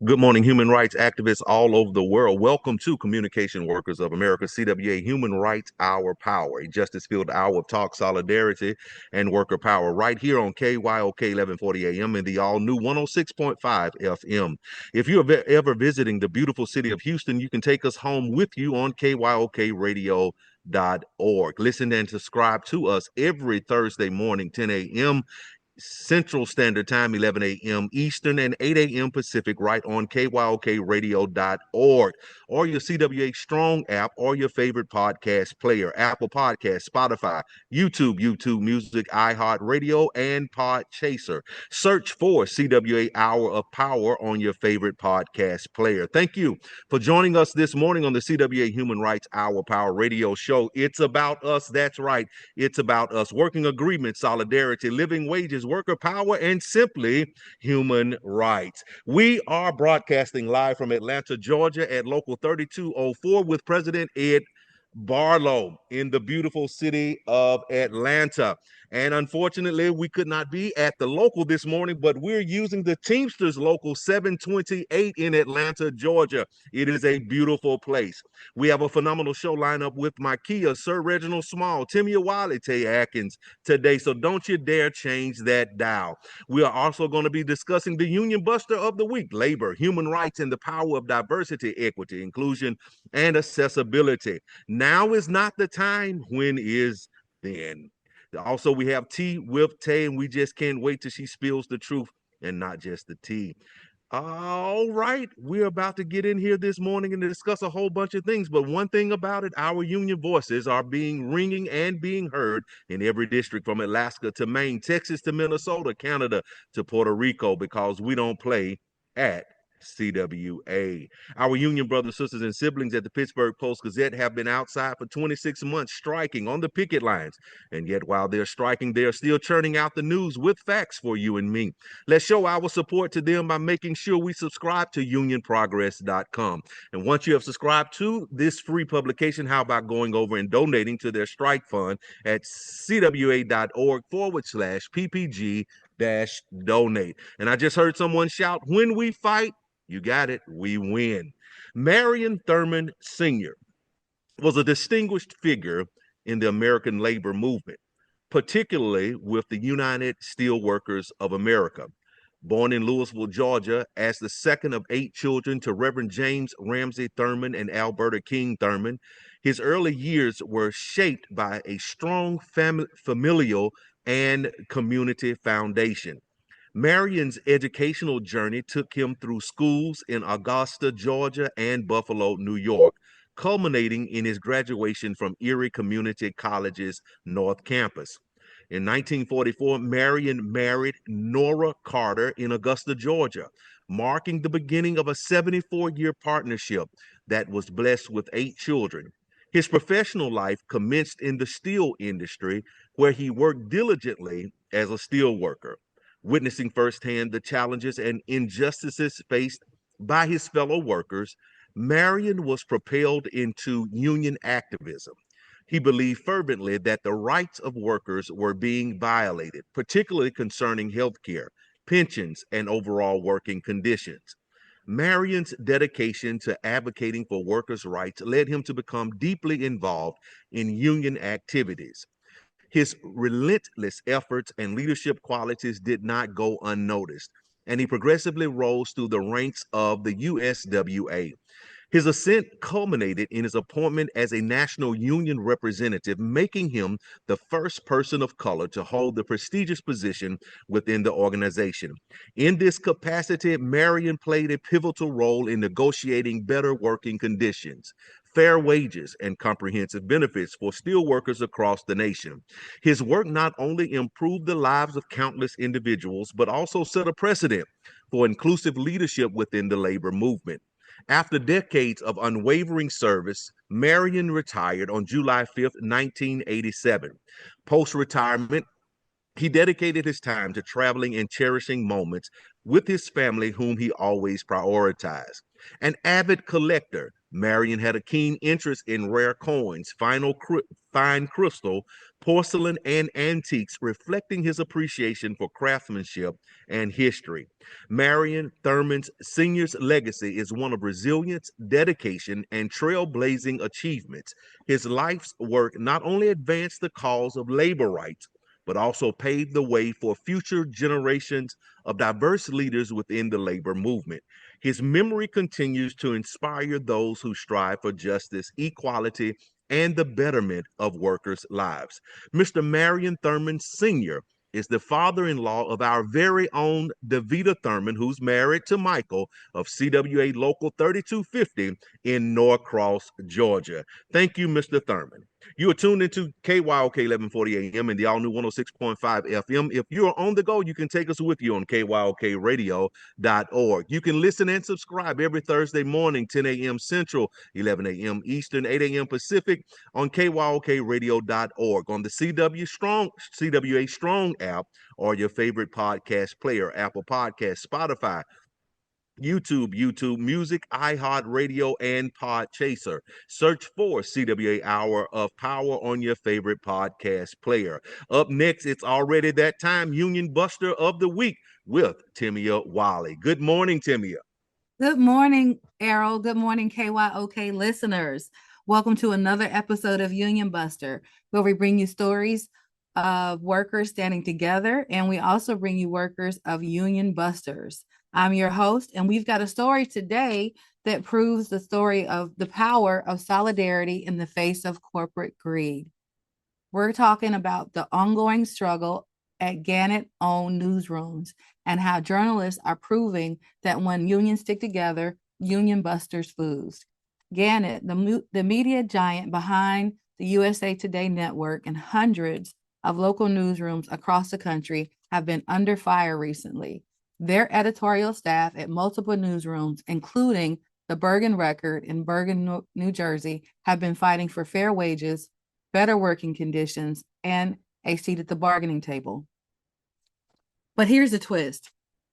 Good morning, human rights activists all over the world. Welcome to Communication Workers of America, CWA Human Rights Hour Power, a justice-filled hour of talk, solidarity, and worker power right here on KYOK 1140 AM and the all-new 106.5 FM. If you're ever visiting the beautiful city of Houston, you can take us home with you on KYOKradio.org. Listen and subscribe to us every Thursday morning, 10 a.m. Central Standard Time, 11 a.m. Eastern, and 8 a.m. Pacific, right on KYOKradio.org, or your CWA Strong app, or your favorite podcast player, Apple Podcasts, Spotify, YouTube Music, iHeartRadio, and Podchaser. Search for CWA Hour of Power on your favorite podcast player. Thank you for joining us this morning on the CWA Human Rights Hour Power Radio Show. It's about us. That's right. It's about us. Working agreement, solidarity, living wages, worker power, and simply human rights. We are broadcasting live from Atlanta, Georgia at local 3204 with President Ed Barlow in the beautiful city of Atlanta. And unfortunately, we could not be at the local this morning, but we're using the Teamsters local 728 in Atlanta, Georgia. It is a beautiful place. We have a phenomenal show lineup with Mikeya, Sir Reginald Small, Timmia Wiley, Tay Akins today. So don't you dare change that dial. We are also going to be discussing the Union Buster of the Week, labor, human rights, and the power of diversity, equity, inclusion, and accessibility. Now is not the time. When is then? Also, we have tea with Tay, and we just can't wait till she spills the truth and not just the tea. All right, we're about to get in here this morning and discuss a whole bunch of things. But one thing about it, our union voices are being ringing and being heard in every district from Alaska to Maine, Texas to Minnesota, Canada to Puerto Rico, because we don't play at CWA. Our union brothers, sisters, and siblings at the Pittsburgh Post-Gazette have been outside for 26 months striking on the picket lines. And yet, while they're striking, they're still churning out the news with facts for you and me. Let's show our support to them by making sure we subscribe to unionprogress.com. And once you have subscribed to this free publication, how about going over and donating to their strike fund at cwa.org/ppg-donate. And I just heard someone shout, when we fight, you got it, we win. Marion Thurman Sr. was a distinguished figure in the American labor movement, particularly with the United Steelworkers of America. Born in Louisville, Georgia, as the second of 8 children to Reverend James Ramsey Thurman and Alberta King Thurman, his early years were shaped by a strong familial and community foundation. Marion's educational journey took him through schools in Augusta, Georgia, and Buffalo, New York, culminating in his graduation from Erie Community College's North Campus. In 1944, Marion married Nora Carter in Augusta, Georgia, marking the beginning of a 74-year partnership that was blessed with 8 children. His professional life commenced in the steel industry, where he worked diligently as a steel worker, witnessing firsthand the challenges and injustices faced by his fellow workers. Marion was propelled into union activism. He believed fervently that the rights of workers were being violated, particularly concerning health care, pensions, and overall working conditions. Marion's dedication to advocating for workers' rights led him to become deeply involved in union activities. His relentless efforts and leadership qualities did not go unnoticed, and he progressively rose through the ranks of the USWA. His ascent culminated in his appointment as a national union representative, making him the first person of color to hold the prestigious position within the organization. In this capacity, Marion played a pivotal role in negotiating better working conditions, fair wages, and comprehensive benefits for steelworkers across the nation. His work not only improved the lives of countless individuals, but also set a precedent for inclusive leadership within the labor movement. After decades of unwavering service, Marion retired on July 5th, 1987. Post-retirement, he dedicated his time to traveling and cherishing moments with his family, whom he always prioritized. An avid collector, Marion had a keen interest in rare coins, fine crystal, porcelain, and antiques, reflecting his appreciation for craftsmanship and history. Marion Thurman Sr.'s legacy is one of resilience, dedication, and trailblazing achievements. His life's work not only advanced the cause of labor rights, but also paved the way for future generations of diverse leaders within the labor movement. His memory continues to inspire those who strive for justice, equality, and the betterment of workers' lives. Mr. Marion Thurman Sr. is the father-in-law of our very own Davita Thurman, who's married to Michael of CWA Local 3250 in Norcross, Georgia. Thank you, Mr. Thurman. You are tuned into KYOK 1140 AM and the all-new 106.5 FM. If you are on the go, you can take us with you on KYOKradio.org. You can listen and subscribe every Thursday morning, 10 a.m. Central, 11 a.m. Eastern, 8 a.m. Pacific on KYOKradio.org, on the CWA Strong app or your favorite podcast player, Apple Podcasts, Spotify, YouTube Music, iHeartRadio, and Podchaser. Search for CWA Hour of Power on your favorite podcast player. Up next, it's already that time, Union Buster of the Week with Timmia Wiley. Good morning, Timmia. Good morning, Errol. Good morning, KYOK listeners. Welcome to another episode of Union Buster, where we bring you stories of workers standing together, and we also bring you workers of union busters. I'm your host, and we've got a story today that proves the story of the power of solidarity in the face of corporate greed. We're talking about the ongoing struggle at Gannett-owned newsrooms and how journalists are proving that when unions stick together, union busters lose. Gannett, the media giant behind the USA Today network and hundreds of local newsrooms across the country, have been under fire recently. Their editorial staff at multiple newsrooms, including the Bergen Record in Bergen, New Jersey, have been fighting for fair wages, better working conditions, and a seat at the bargaining table. But here's the twist.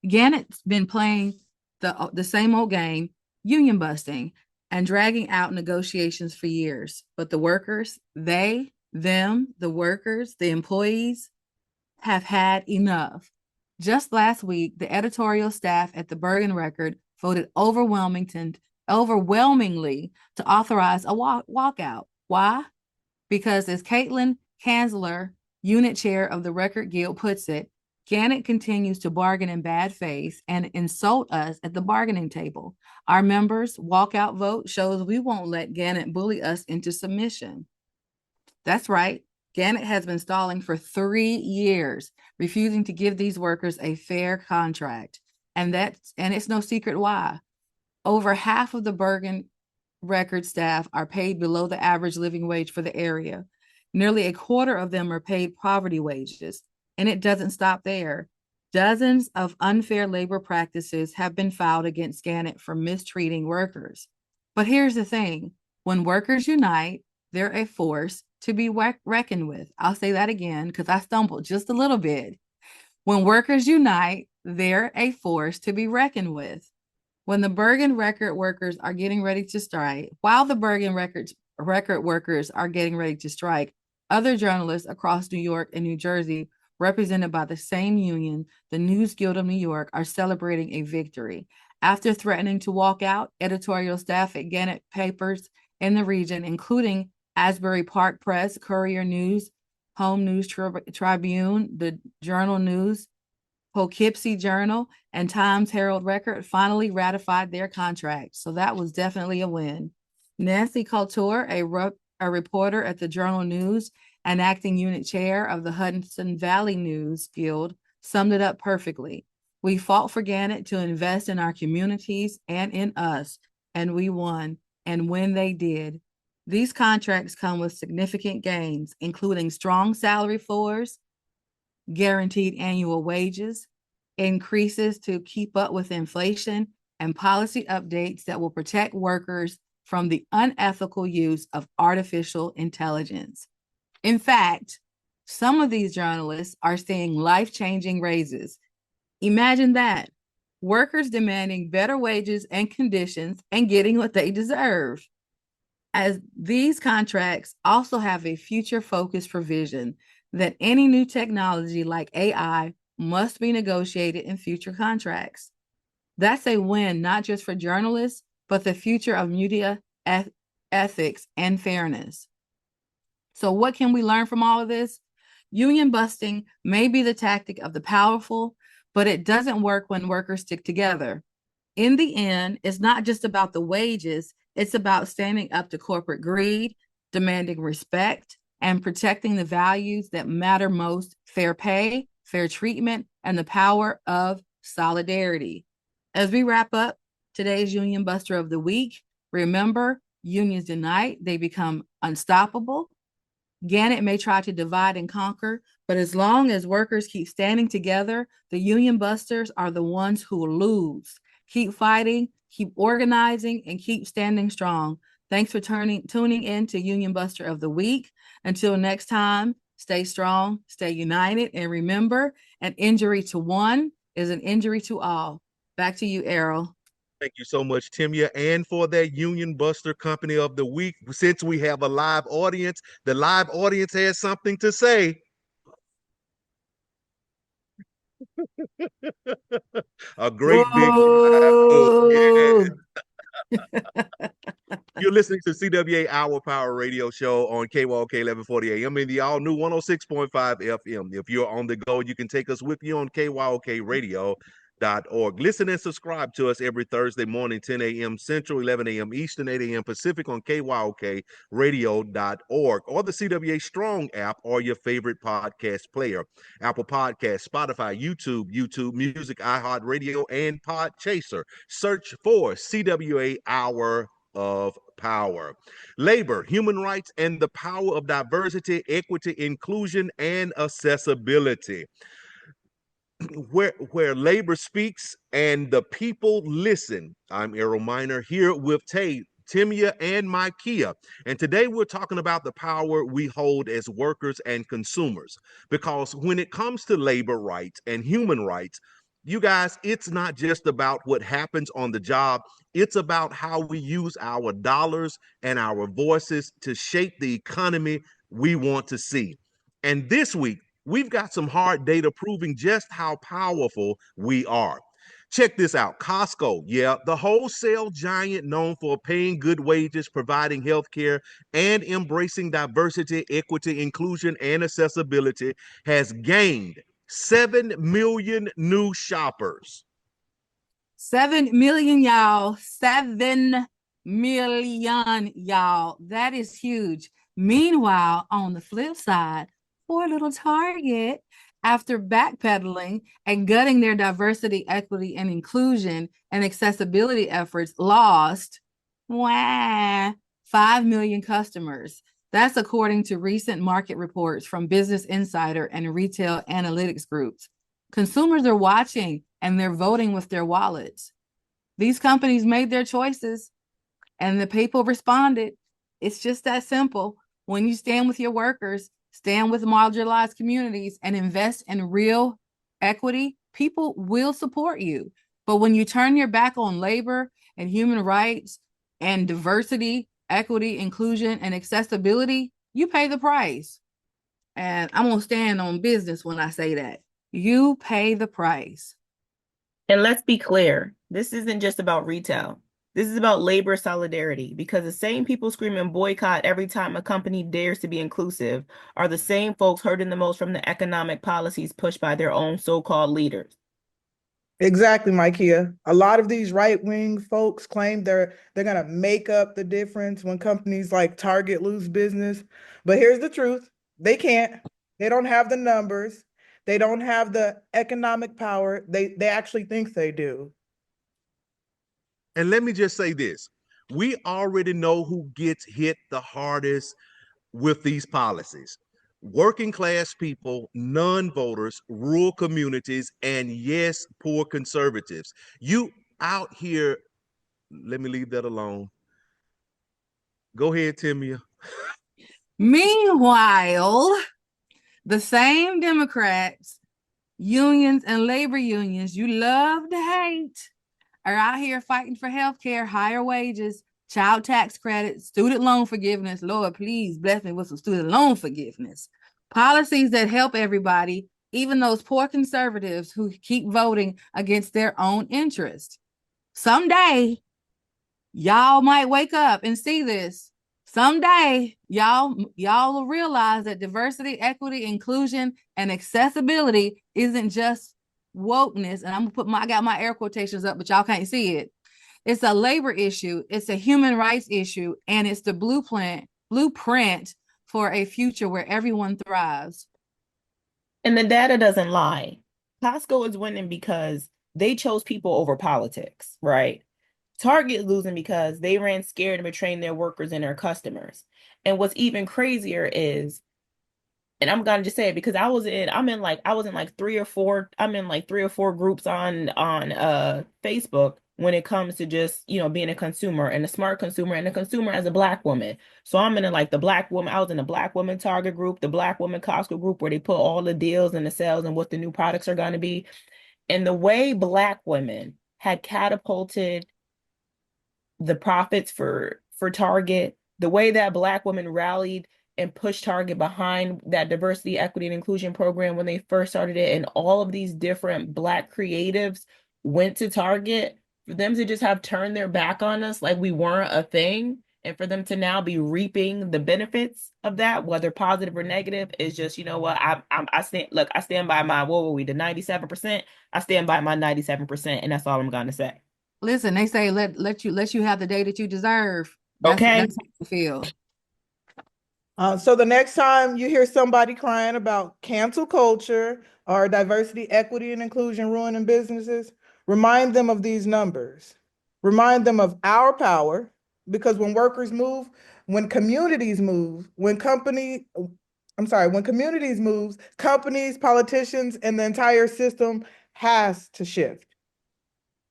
Gannett's been playing the same old game, union busting, and dragging out negotiations for years. But the workers, the workers, the employees, have had enough. Just last week, the editorial staff at the Bergen Record voted overwhelmingly to authorize a walkout. Why? Because as Caitlin Kanzler, unit chair of the Record Guild, puts it, Gannett continues to bargain in bad faith and insult us at the bargaining table. Our members' walkout vote shows we won't let Gannett bully us into submission. That's right. Gannett has been stalling for 3 years, refusing to give these workers a fair contract. And it's no secret why. Over half of the Bergen Record staff are paid below the average living wage for the area. Nearly a quarter of them are paid poverty wages. And it doesn't stop there. Dozens of unfair labor practices have been filed against Gannett for mistreating workers. But here's the thing. When workers unite, they're a force to be reckoned with. I'll say that again because I stumbled just a little bit. When workers unite, they're a force to be reckoned with. When the Bergen Record workers are getting ready to strike, while the Bergen Record workers are getting ready to strike, other journalists across New York and New Jersey, represented by the same union, the News Guild of New York, are celebrating a victory. After threatening to walk out, editorial staff at Gannett papers in the region, including Asbury Park Press, Courier News, Home News Tribune, the Journal News, Poughkeepsie Journal, and Times Herald Record, finally ratified their contract. So that was definitely a win. Nancy Couture, a reporter at the Journal News and acting unit chair of the Hudson Valley News Guild, summed it up perfectly. We fought for Gannett to invest in our communities and in us, and we won. And when they did, these contracts come with significant gains, including strong salary floors, guaranteed annual wages, increases to keep up with inflation, and policy updates that will protect workers from the unethical use of artificial intelligence. In fact, some of these journalists are seeing life-changing raises. Imagine that. workers demanding better wages and conditions and getting what they deserve. As these contracts also have a future-focused provision that any new technology like AI must be negotiated in future contracts. That's a win, not just for journalists, but the future of media ethics and fairness. So what can we learn from all of this? Union busting may be the tactic of the powerful, but it doesn't work when workers stick together. In the end, it's not just about the wages, it's about standing up to corporate greed, demanding respect, and protecting the values that matter most: fair pay, fair treatment, and the power of solidarity. As we wrap up today's Union Buster of the Week, remember, unions unite, they become unstoppable. Gannett may try to divide and conquer, but as long as workers keep standing together, the union busters are the ones who lose. Keep fighting, keep organizing, and keep standing strong. Thanks for tuning in to Union Buster of the Week. Until next time, stay strong, stay united, and remember, an injury to one is an injury to all. Back to you, Errol. Thank you so much, Timmia, and for that Union Buster Company of the Week. Since we have a live audience, the live audience has something to say. A great big oh, yeah. You're listening to CWA Our Power Radio Show on KYOK 1140 AM in the all new 106.5 FM. If you're on the go, you can take us with you on KYOKRadio.org. Listen and subscribe to us every Thursday morning, 10 a.m. Central, 11 a.m. Eastern, 8 a.m. Pacific on KYOKRadio.org or the CWA Strong app or your favorite podcast player. Apple Podcasts, Spotify, YouTube Music, iHeartRadio, and Podchaser. Search for CWA Our of Power. Labor, human rights, and the power of diversity, equity, inclusion, and accessibility. Where labor speaks and the people listen. I'm Errol Minor here with Tay, Timmia, and Mikeya. And today we're talking about the power we hold as workers and consumers. Because when it comes to labor rights and human rights, you guys, it's not just about what happens on the job. It's about how we use our dollars and our voices to shape the economy we want to see. And this week, we've got some hard data proving just how powerful we are. Check this out. Costco, yeah, the wholesale giant known for paying good wages, providing health care, and embracing diversity, equity, inclusion, and accessibility, has gained 7 million new shoppers. 7 million, y'all. 7 million, y'all. That is huge. Meanwhile, on the flip side, poor little Target, after backpedaling and gutting their diversity, equity, and inclusion and accessibility efforts, lost 5 million customers. That's according to recent market reports from Business Insider and retail analytics groups. Consumers are watching and they're voting with their wallets. These companies made their choices and the people responded. It's just that simple. When you stand with your workers, stand with marginalized communities, and invest in real equity, people will support you. But when you turn your back on labor and human rights and diversity, equity, inclusion, and accessibility, you pay the price. And I'm going to stand on business when I say that. You pay the price. And let's be clear, this isn't just about retail. This is about labor solidarity, because the same people screaming boycott every time a company dares to be inclusive are the same folks hurting the most from the economic policies pushed by their own so-called leaders. Exactly, Mikeya. A lot of these right-wing folks claim they're gonna make up the difference when companies like Target lose business. But here's the truth: they can't. They don't have the numbers. They don't have the economic power. They actually think they do. And let me just say this. We already know who gets hit the hardest with these policies: working class people, non-voters, rural communities, and yes, poor conservatives. You out here, let me leave that alone. Go ahead, Timmia. Meanwhile, the same Democrats Unions and labor unions you love to hate are out here fighting for health care, higher wages, child tax credit, student loan forgiveness. Lord, please bless me with some student loan forgiveness. Policies that help everybody, even those poor conservatives who keep voting against their own interest. Someday, y'all might wake up and see this. Someday, y'all will realize that diversity, equity, inclusion, and accessibility isn't just wokeness. And I'm gonna I got my air quotations up, but y'all can't see it. It's a labor issue, it's a human rights issue, and it's the blueprint for a future where everyone thrives. And the data doesn't lie. Costco is winning because they chose people over politics, right? Target losing because they ran scared and betraying their workers and their customers. And what's even crazier is, and I'm gonna just say it because I was in like three or four groups on Facebook when it comes to just, being a consumer and a smart consumer and a consumer as a Black woman. So I'm in like the Black woman, I was in the Black woman Target group, the Black woman Costco group, where they put all the deals and the sales and what the new products are gonna be. And the way Black women had catapulted the profits for Target, the way that Black women rallied and pushed Target behind that diversity, equity, and inclusion program when they first started it, and all of these different Black creatives went to Target, for them to just have turned their back on us like we weren't a thing, and for them to now be reaping the benefits of that, whether positive or negative, is just, you know what, I stand by my, what were we, the 97%? I stand by my 97%, and that's all I'm gonna say. Listen, they say let you have the day that you deserve. That's Okay. how I feel. So the next time you hear somebody crying about cancel culture or diversity, equity, and inclusion ruining businesses, remind them of these numbers. Remind them of our power, because when workers move, when communities move, when communities move, companies, politicians, and the entire system has to shift.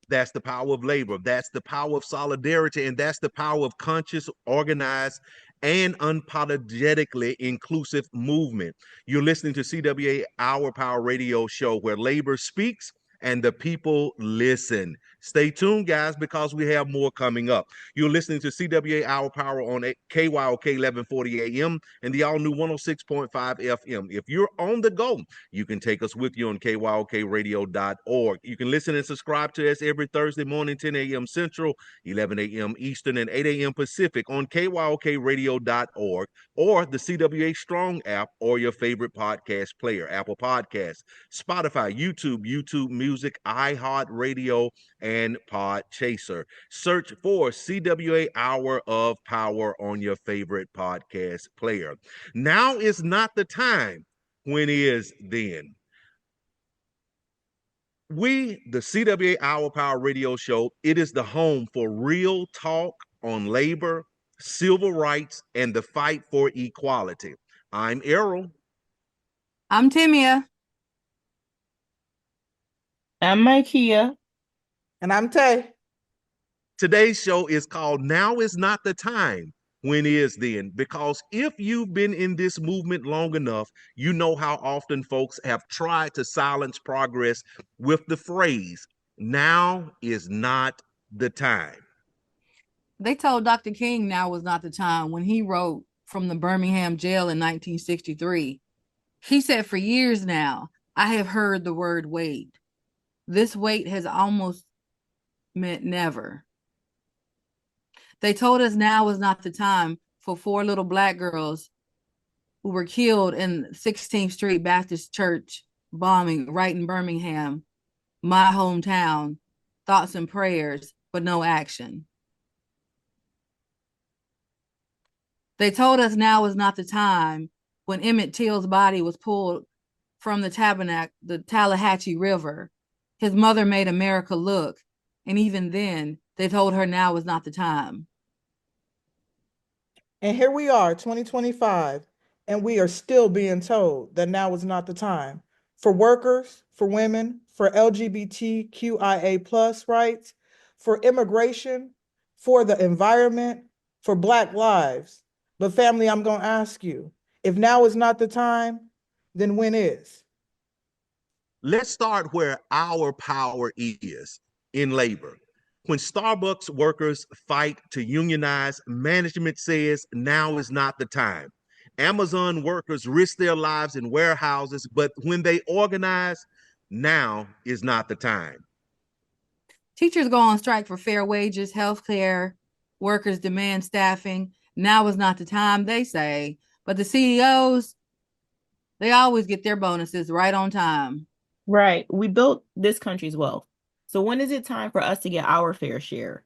That's the power of labor. That's the power of solidarity. And that's the power of conscious, organized, and unapologetically inclusive movement. You're listening to CWA Our Power Radio Show, where labor speaks and the people listen. Stay tuned, guys, because we have more coming up. You're listening to CWA Our Power on KYOK 1140 AM and the all-new 106.5 FM. If you're on the go, you can take us with you on kyokradio.org. You can listen and subscribe to us every Thursday morning, 10 a.m. Central, 11 a.m. Eastern, and 8 a.m. Pacific on kyokradio.org or the CWA Strong app or your favorite podcast player, Apple Podcasts, Spotify, YouTube Music, iHeartRadio, and Podchaser. Search for CWA Hour of Power on your favorite podcast player. Now is not the time. When is then? We, the CWA Our Power Radio Show, it is the home for real talk on labor, civil rights, and the fight for equality. I'm Errol. I'm Timmia. I'm Mikeya. And I'm Tay. Today's show is called Now is Not the Time. When is then? Because if you've been in this movement long enough, you know how often folks have tried to silence progress with the phrase, now is not the time. They told Dr. King now was not the time when he wrote from the Birmingham jail in 1963. He said, for years now, I have heard the word wait. This wait has almost meant never. They told us now was not the time for 4 little Black girls who were killed in 16th Street Baptist Church bombing right in Birmingham, my hometown, thoughts and prayers, but no action. They told us now was not the time when Emmett Till's body was pulled from the Tallahatchie River. His mother made America look, and even then, they told her now was not the time. And here we are, 2025, and we are still being told that now is not the time for workers, for women, for LGBTQIA plus rights, for immigration, for the environment, for Black lives. But family, I'm going to ask you, if now is not the time, then when is? Let's start where our power is in labor. When Starbucks workers fight to unionize, management says now is not the time. Amazon workers risk their lives in warehouses, but when they organize, now is not the time. Teachers go on strike for fair wages, healthcare, workers demand staffing. Now is not the time, they say. But the CEOs, they always get their bonuses right on time. Right. We built this country's wealth. So when is it time for us to get our fair share?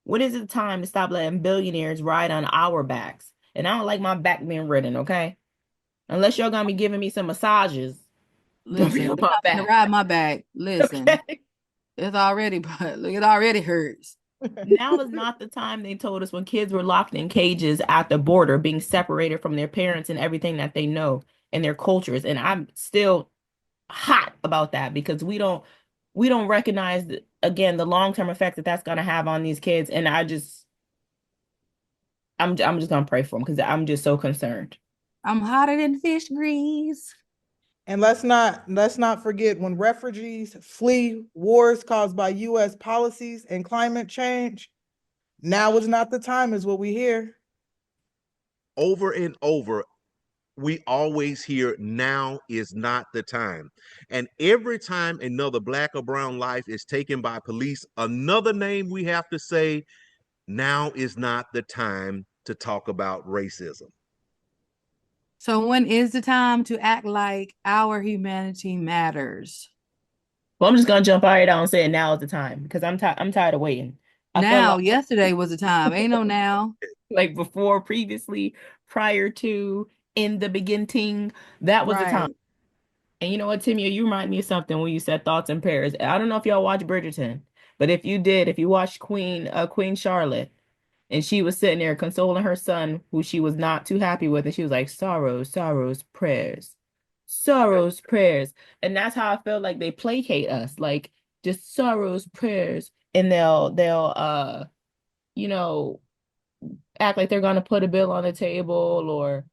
When is it time to stop letting billionaires ride on our backs? And I don't like my back being ridden, okay? Unless y'all gonna be giving me some massages. Don't be Listen, on you're my not gonna back. ride my back. Listen, Okay. it's already, but it already hurts. Now is not the time, they told us, when kids were locked in cages at the border, being separated from their parents and everything that they know and their cultures. And I'm still hot about that because we don't recognize again the long-term effect that that's going to have on these kids. And I'm just going to pray for them because I'm just so concerned. I'm hotter than fish grease. And let's not forget, when refugees flee wars caused by US policies and climate change, now is not the time, is what we hear. Over and over, we always hear now is not the time. And every time another black or brown life is taken by police, another name we have to say, now is not the time to talk about racism. So when is the time to act like our humanity matters? Well, I'm just going to jump right out and say now is the time because I'm tired of waiting. I feel Now, yesterday was the time. Ain't no now. like before, previously, prior to, in the beginning, that was the time. Right. And you know what, Timmia, you remind me of something when you said thoughts and prayers. I don't know if y'all watch Bridgerton, but if you did, if you watched Queen Charlotte, and she was sitting there consoling her son, who she was not too happy with, and she was like, sorrows, sorrows, prayers, sorrows, prayers. And that's how I feel like they placate us, like just sorrows, prayers, and they'll you know, act like they're gonna put a bill on the table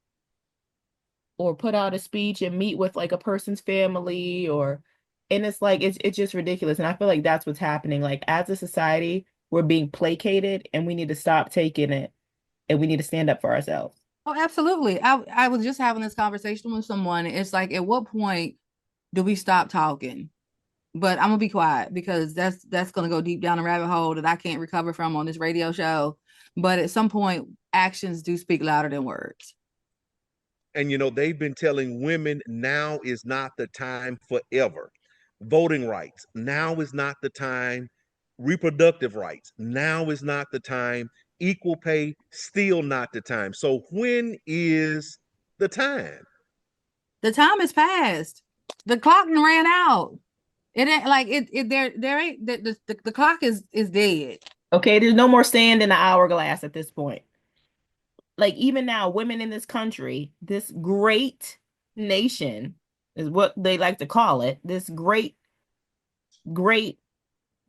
or put out a speech and meet with like a person's family or and it's like it's just ridiculous. And I feel like that's what's happening. Like as a society, we're being placated and we need to stop taking it and we need to stand up for ourselves. Oh, absolutely. I was just having this conversation with someone. It's like, at what point do we stop talking? But I'm gonna be quiet because that's gonna go deep down a rabbit hole that I can't recover from on this radio show. But at some point, actions do speak louder than words. And they've been telling women now is not the time forever. Voting rights, now is not the time. Reproductive rights, now is not the time. Equal pay, still not the time. So when is the time? The time has passed. The clock ran out. It ain't like it there ain't the clock is dead. Okay, there's no more sand in the hourglass at this point. Like even now, women in this country, this great nation is what they like to call it, this great, great,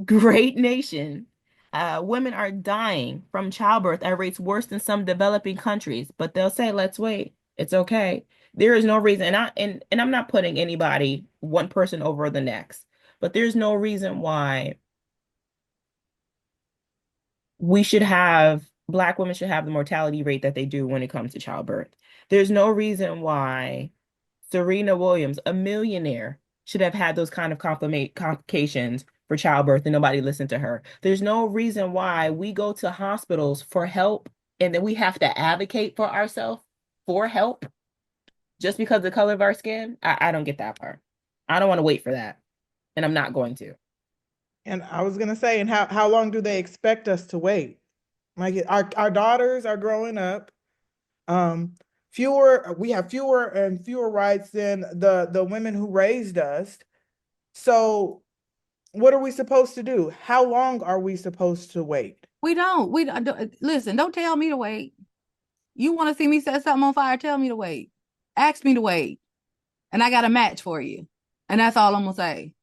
great nation. Women are dying from childbirth at rates worse than some developing countries, but they'll say, let's wait. It's okay. There is no reason, and I'm not putting anybody, one person over the next, but there's no reason why Black women should have the mortality rate that they do when it comes to childbirth. There's no reason why Serena Williams, a millionaire, should have had those kind of complications for childbirth and nobody listened to her. There's no reason why we go to hospitals for help and then we have to advocate for ourselves for help just because of the color of our skin. I don't get that part. I don't want to wait for that. And I'm not going to. And I was gonna say, and how long do they expect us to wait? Like our daughters are growing up. We have fewer and fewer rights than the women who raised us. So what are we supposed to do? How long are we supposed to wait? We don't. Listen, don't tell me to wait. You want to see me set something on fire? Tell me to wait. Ask me to wait. And I got a match for you. And that's all I'm gonna say.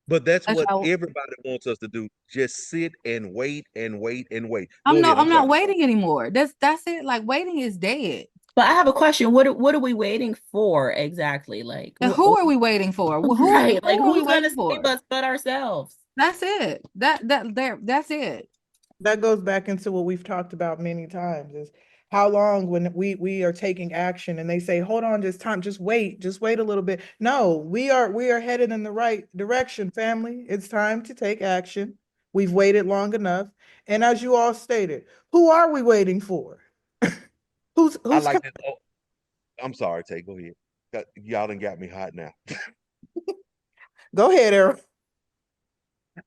But that's what everybody wants us to do. Just sit and wait and wait and wait. I'm Go ahead. not I'm sorry. waiting anymore. That's it. Like, waiting is dead. But I have a question. What are we waiting for exactly? Like, And who are we waiting for? right? Like, Who are we who's gonna waiting save for? us but ourselves? That's it. That's it. That goes back into what we've talked about many times is how long when we are taking action and they say, hold on, just wait a little bit. No, we are headed in the right direction, family. It's time to take action. We've waited long enough. And as you all stated, who are we waiting for? I Who's like that. Oh, I'm sorry, Tay. Go ahead. Y'all done got me hot now. go ahead, Errol.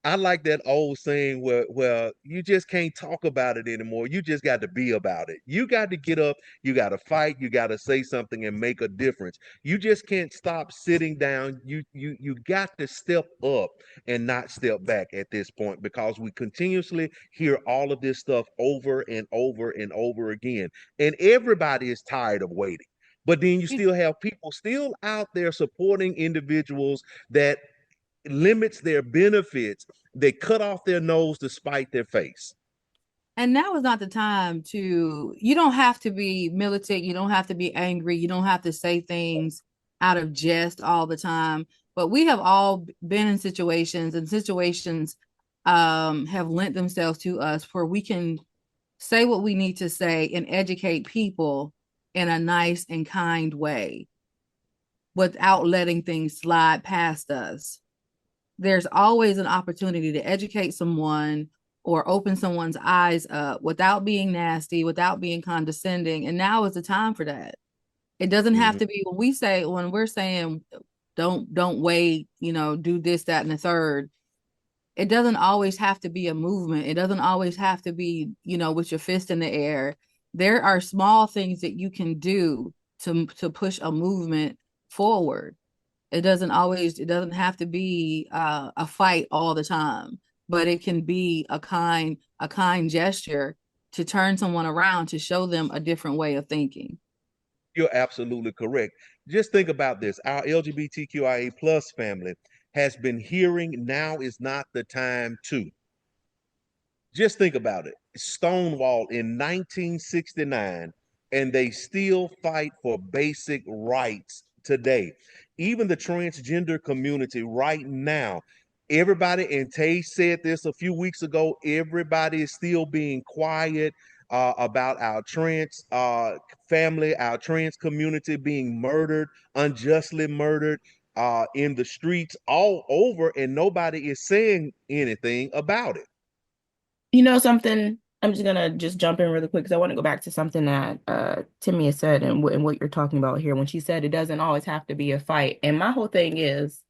I like that old saying where you just can't talk about it anymore. You just got to be about it. You got to get up, you got to fight, you got to say something and make a difference. You just can't stop sitting down. You got to step up and not step back at this point because we continuously hear all of this stuff over and over and over again. And everybody is tired of waiting. But then you still have people still out there supporting individuals that limits their benefits. They cut off their nose to spite their face. And now is not the time to, you don't have to be militant, you don't have to be angry, you don't have to say things out of jest all the time. But we have all been in situations, and situations have lent themselves to us where we can say what we need to say and educate people in a nice and kind way without letting things slide past us. There's always an opportunity to educate someone or open someone's eyes up without being nasty, without being condescending. And now is the time for that. It doesn't have Mhm. to be when we're saying don't wait, do this, that, and the third. It doesn't always have to be a movement. It doesn't always have to be, with your fist in the air. There are small things that you can do to push a movement forward. It doesn't have to be a fight all the time, but it can be a kind gesture to turn someone around, to show them a different way of thinking. You're absolutely correct. Just think about this. Our LGBTQIA plus family has been hearing now is not the time to. Just think about it. Stonewall in 1969, and they still fight for basic rights today. Even the transgender community right now, everybody, and Tay said this a few weeks ago, everybody is still being quiet about our trans family, our trans community being murdered, unjustly murdered in the streets all over, and nobody is saying anything about it. You know something? I'm just gonna just jump in really quick because I want to go back to something that Timmia said and what you're talking about here when she said it doesn't always have to be a fight. And my whole thing is,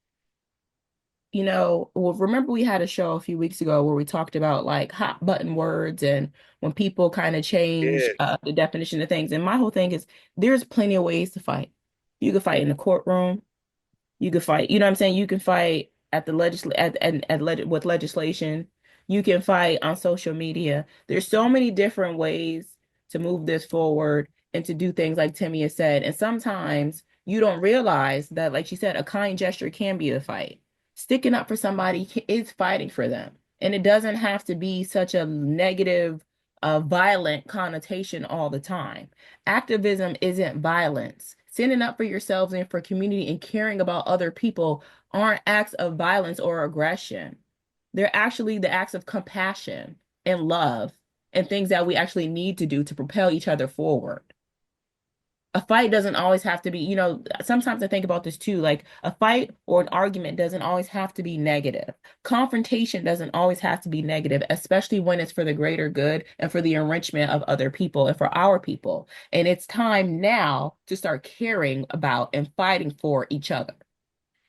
well, remember we had a show a few weeks ago where we talked about like hot button words and when people kind of change Yes. the definition of things. And my whole thing is there's plenty of ways to fight. You can fight in the courtroom. You can fight, you know what I'm saying? You can fight at the with legislation. You can fight on social media. There's so many different ways to move this forward and to do things like Timmy has said. And sometimes you don't realize that, like she said, a kind gesture can be a fight. Sticking up for somebody is fighting for them. And it doesn't have to be such a negative, violent connotation all the time. Activism isn't violence. Standing up for yourselves and for community and caring about other people aren't acts of violence or aggression. They're actually the acts of compassion and love and things that we actually need to do to propel each other forward. A fight doesn't always have to be, sometimes I think about this too, like a fight or an argument doesn't always have to be negative. Confrontation doesn't always have to be negative, especially when it's for the greater good and for the enrichment of other people and for our people. And it's time now to start caring about and fighting for each other.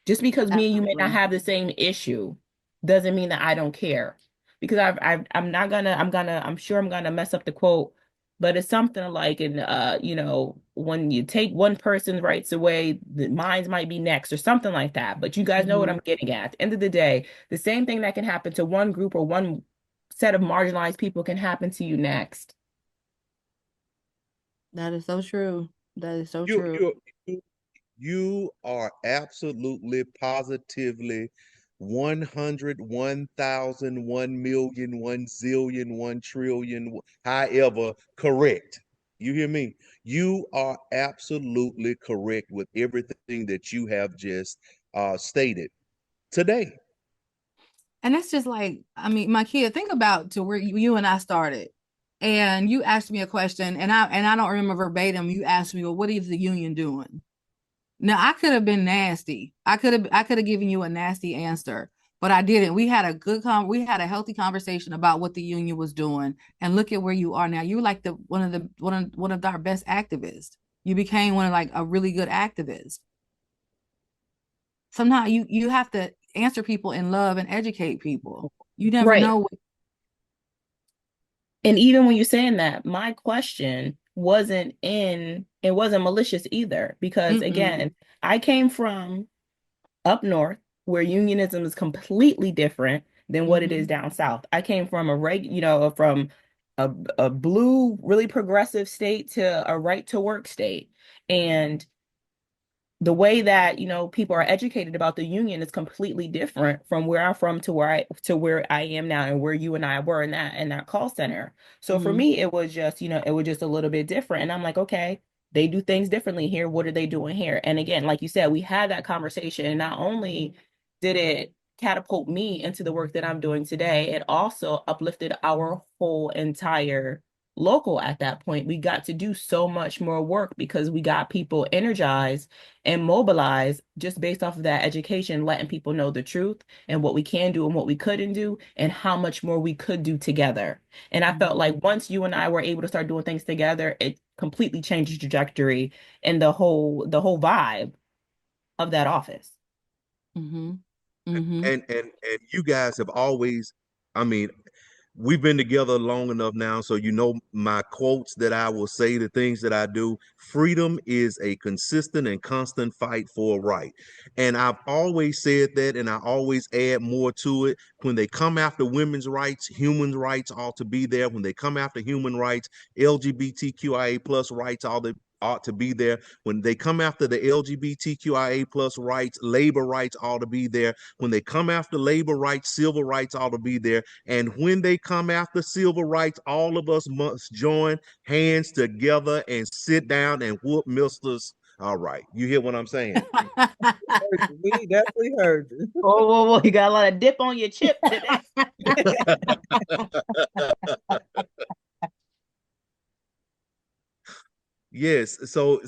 Just because me and you may not Absolutely. have the same issue doesn't mean that I don't care. Because I'm not gonna, I'm sure I'm gonna mess up the quote, but it's something like when you take one person's rights away, the mine might be next or something like that. But you guys know what Mhm. I'm getting at. At the end of the day, the same thing that can happen to one group or one set of marginalized people can happen to you next. That is so true. That is so You true. you you are absolutely positively 100, 1,000, 1,000,000, 1 zillion, 1 trillion, however, correct. You hear me? You are absolutely correct with everything that you have just stated today. And it's just like, I mean, my kid, think about to where you and I started. And you asked me a question, and I don't remember verbatim. You asked me, well, what is the union doing? Now I could have been nasty. I could have given you a nasty answer, but I didn't. We had a healthy conversation about what the union was doing, and look at where you are now. You're like one of our best activists. You became one of like a really good activist. Somehow you have to answer people in love and educate people. You never Right. know. And even when you're saying that, my question it wasn't malicious either, because again, I came from up north where unionism is completely different than what it is down south. I came from from a blue, really progressive state to a right to work state. And the way that people are educated about the union is completely different from where I'm from to where I am now, and where you and I were in that call center. So for me, it was just a little bit different, and I'm like, okay, they do things differently here. What are they doing here? And again, like you said, we had that conversation, and not only did it catapult me into the work that I'm doing today, it also uplifted our whole entire local. At that point, we got to do so much more work because we got people energized and mobilize just based off of that education, letting people know the truth and what we can do and what we couldn't do and how much more we could do together. And I felt like once you and I were able to start doing things together, it completely changed the trajectory and the whole vibe of that office. Mm-hmm. Mm-hmm. And you guys have always, I mean, we've been together long enough now, so you know my quotes that I will say, the things that I do. Freedom is a consistent and constant fight for a right. And I've always said that, and I always add more to it. When they come after women's rights, human rights ought to be there. When they come after human rights, LGBTQIA plus rights ought to be there. When they come after the LGBTQIA plus rights, labor rights ought to be there. When they come after labor rights, civil rights ought to be there. And when they come after civil rights, all of us must join hands together and sit down and whoop Mister's. All right. You hear what I'm saying? We definitely heard you. Oh, whoa, whoa, you got a lot of dip on your chip today. Yes. So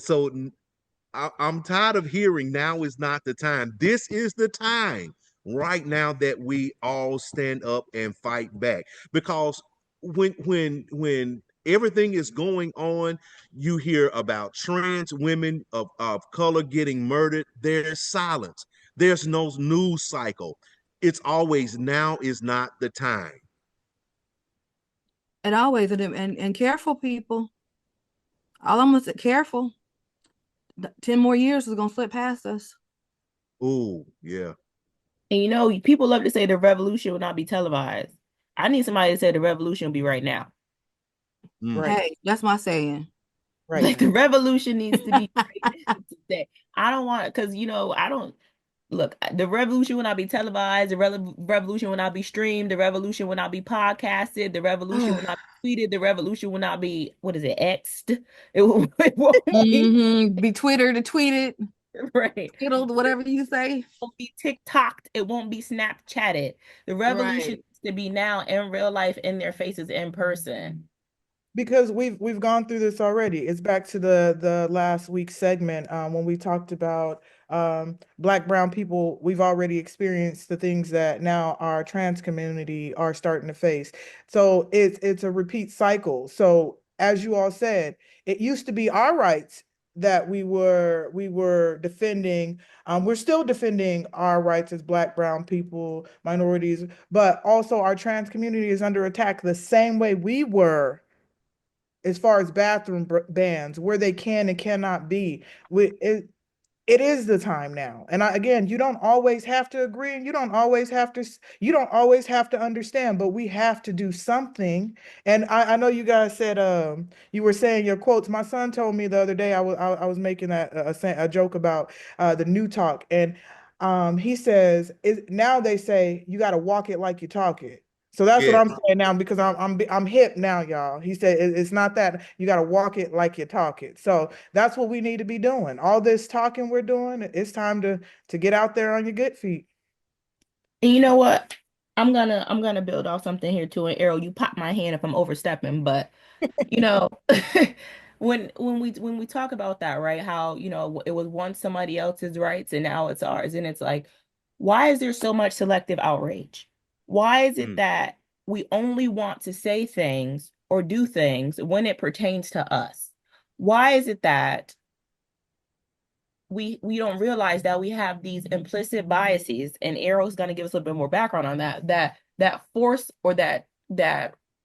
I'm tired of hearing now is not the time. This is the time right now that we all stand up and fight back. Because when everything is going on, you hear about trans women of color getting murdered. There's silence. There's no news cycle. It's always now is not the time. And always, and careful people. All I'm gonna say, careful. 10 more years is gonna slip past us. Oh, yeah. And people love to say the revolution will not be televised. I need somebody to say the revolution will be right now. Right. Hey, that's my saying. Right Like the now. revolution needs to be right now today. I don't want, because I don't look, the revolution will not be televised, the revolution will not be streamed, the revolution will not be podcasted, the revolution will not be tweeted, the revolution will not be, what is it, X'd? It won't be, Be Twittered, tweeted, right. titled, whatever you say. Won't be TikToked, it won't be Snapchatted. The revolution Right. needs to be now in real life, in their faces, in person. Because we've gone through this already. It's back to the last week's segment when we talked about Black, brown people. We've already experienced the things that now our trans community are starting to face. So it's a repeat cycle. So as you all said, it used to be our rights that we were defending. We're still defending our rights as Black, brown people, minorities, but also our trans community is under attack the same way we were as far as bathroom bans, where they can and cannot be. It is the time now. And again, you don't always have to agree, and you don't always have to understand, but we have to do something. And I know you guys said you were saying your quotes. My son told me the other day I was making a joke about the new talk, and he says now they say you got to walk it like you talk it. So that's what Yeah. I'm saying now because I'm hip now, y'all. He said it's not that you got to walk it like you talk it. So that's what we need to be doing. All this talking we're doing, it's time to get out there on your good feet. And you know what? I'm gonna build off something here too. And Errol, you pop my hand if I'm overstepping, but you know, when we talk about that, right? How, it was once somebody else's rights and now it's ours. And it's like, why is there so much selective outrage? Why is it Mm. that we only want to say things or do things when it pertains to us? Why is it that we don't realize that we have these implicit biases, and Errol's going to give us a little bit more background on that force or that